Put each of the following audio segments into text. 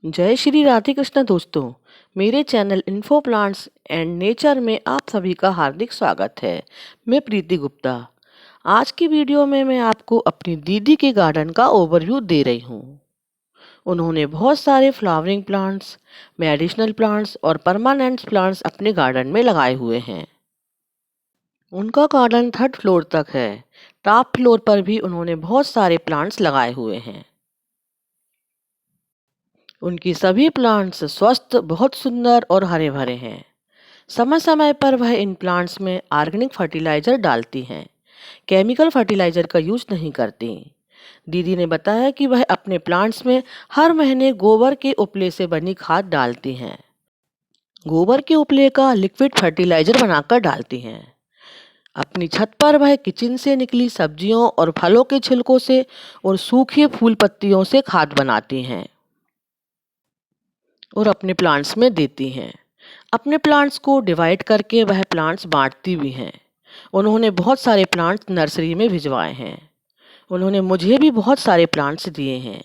जय श्री राधे कृष्ण दोस्तों। मेरे channel info plants and nature में आप सभी का हार्दिक स्वागत है। मैं प्रीति गुप्ता। आज की वीडियो में मैं आपको अपनी दीदी के गार्डन का ओवरव्यू दे रही हूँ। उन्होंने बहुत सारे फ्लावरिंग प्लांट्स, मेडिसिनल प्लांट्स और परमानेंट प्लांट्स अपने गार्डन में लगाए हुए हैं। उनका गार्डन 3rd फ्लोर तक है। टॉप फ्लोर पर भी उन्होंने बहुत सारे प्लांट्स लगाए हुए हैं। उनकी सभी प्लांट्स स्वस्थ, बहुत सुंदर और हरे भरे हैं। समय समय पर वह इन प्लांट्स में ऑर्गेनिक फर्टिलाइजर डालती हैं। केमिकल फर्टिलाइजर का यूज नहीं करती। दीदी ने बताया कि वह अपने प्लांट्स में हर महीने गोबर के उपले से बनी खाद डालती हैं। गोबर के उपले का लिक्विड फर्टिलाइजर बनाकर डालती हैं। अपनी छत पर वह किचन से निकली सब्जियों और फलों के छिलकों से और सूखे फूल पत्तियों से खाद बनाती हैं और अपने प्लांट्स में देती हैं। अपने प्लांट्स को डिवाइड करके वह प्लांट्स बांटती भी हैं। उन्होंने बहुत सारे प्लांट्स नर्सरी में भिजवाए हैं। उन्होंने मुझे भी बहुत सारे प्लांट्स दिए हैं।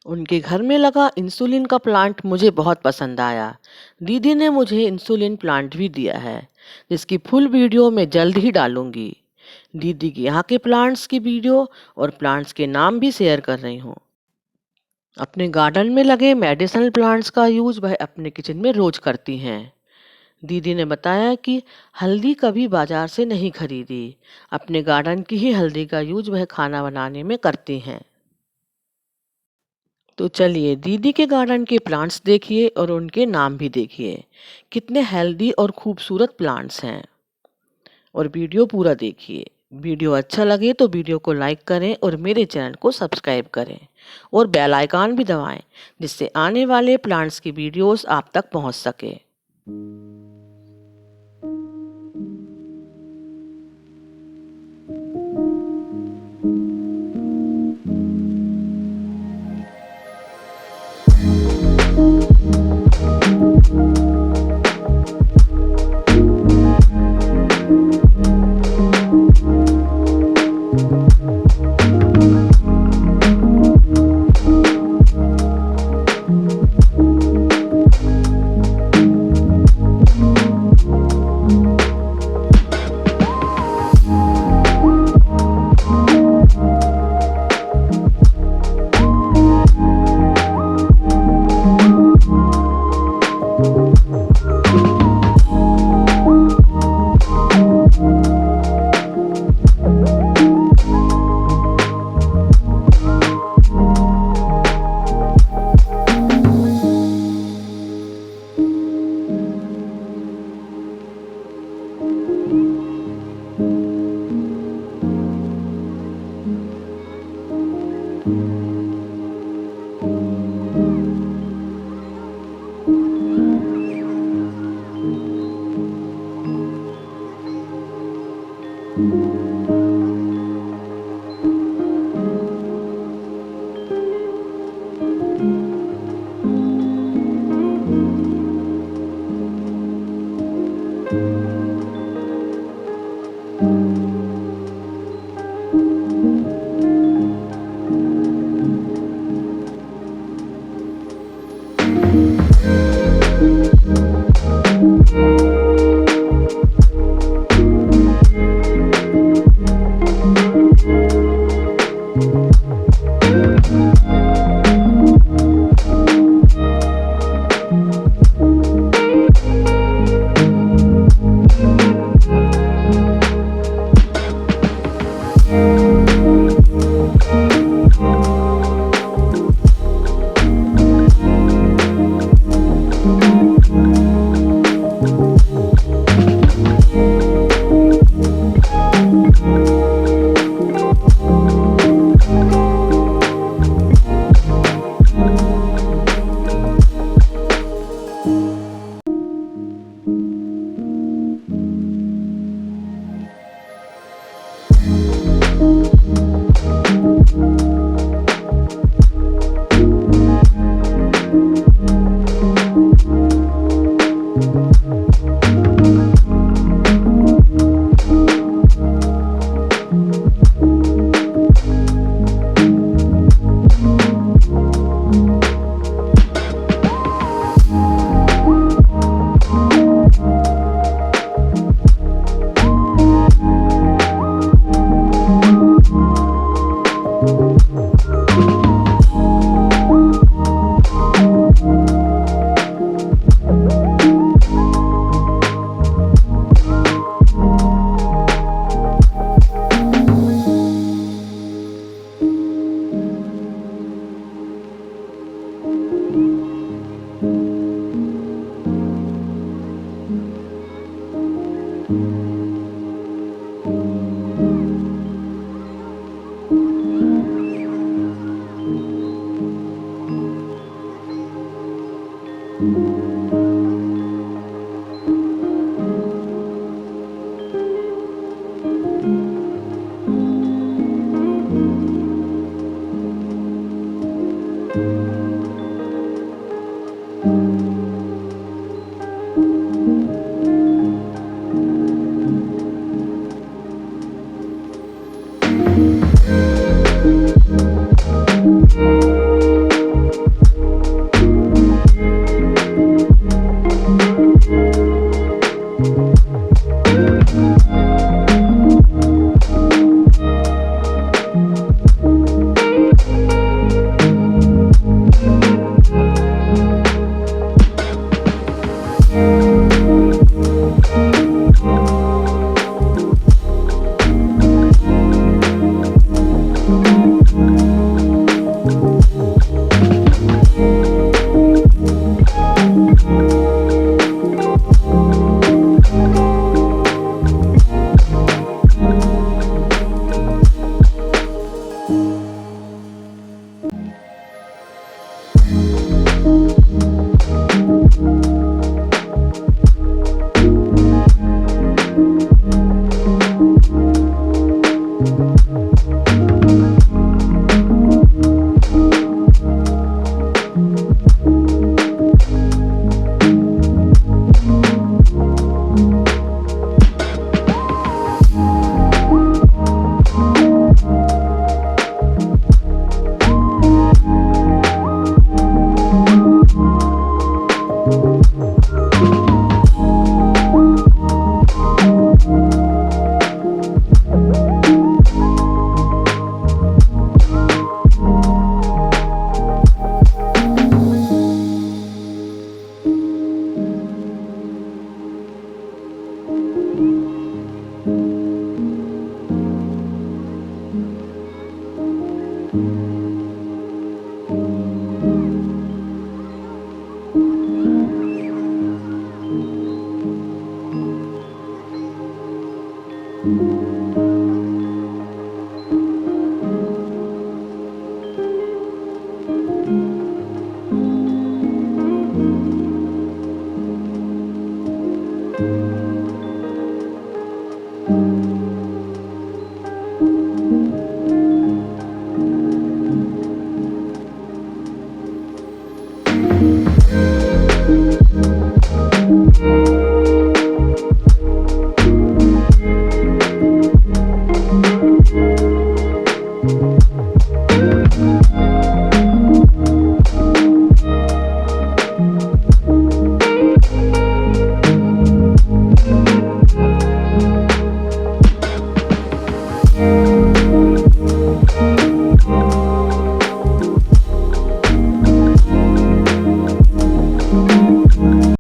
उनके घर में लगा इंसुलिन का प्लांट मुझे बहुत पसंद आया। दीदी ने मुझे इंसुलिन प्लांट भी दिया है, जिसकी फुल वीडियो मैं जल्द ही डालूंगी। दीदी के यहाँ के प्लांट्स की वीडियो और प्लांट्स के नाम भी शेयर कर रही हूँ। अपने गार्डन में लगे मेडिसिनल प्लांट्स का यूज वह अपने किचन में रोज करती हैं। दीदी ने बताया कि हल्दी कभी बाजार से नहीं खरीदी। अपने गार्डन की ही हल्दी का यूज वह खाना बनाने में करती हैं। तो चलिए दीदी के गार्डन के प्लांट्स देखिए और उनके नाम भी देखिए। कितने हेल्दी और खूबसूरत प्लांट्स हैं। और वीडियो पूरा देखिए। वीडियो अच्छा लगे तो वीडियो को लाइक करें और मेरे चैनल को सब्सक्राइब करें और बेल आइकन भी दबाएं, जिससे आने वाले प्लांट्स की वीडियोस आप तक पहुंच सके।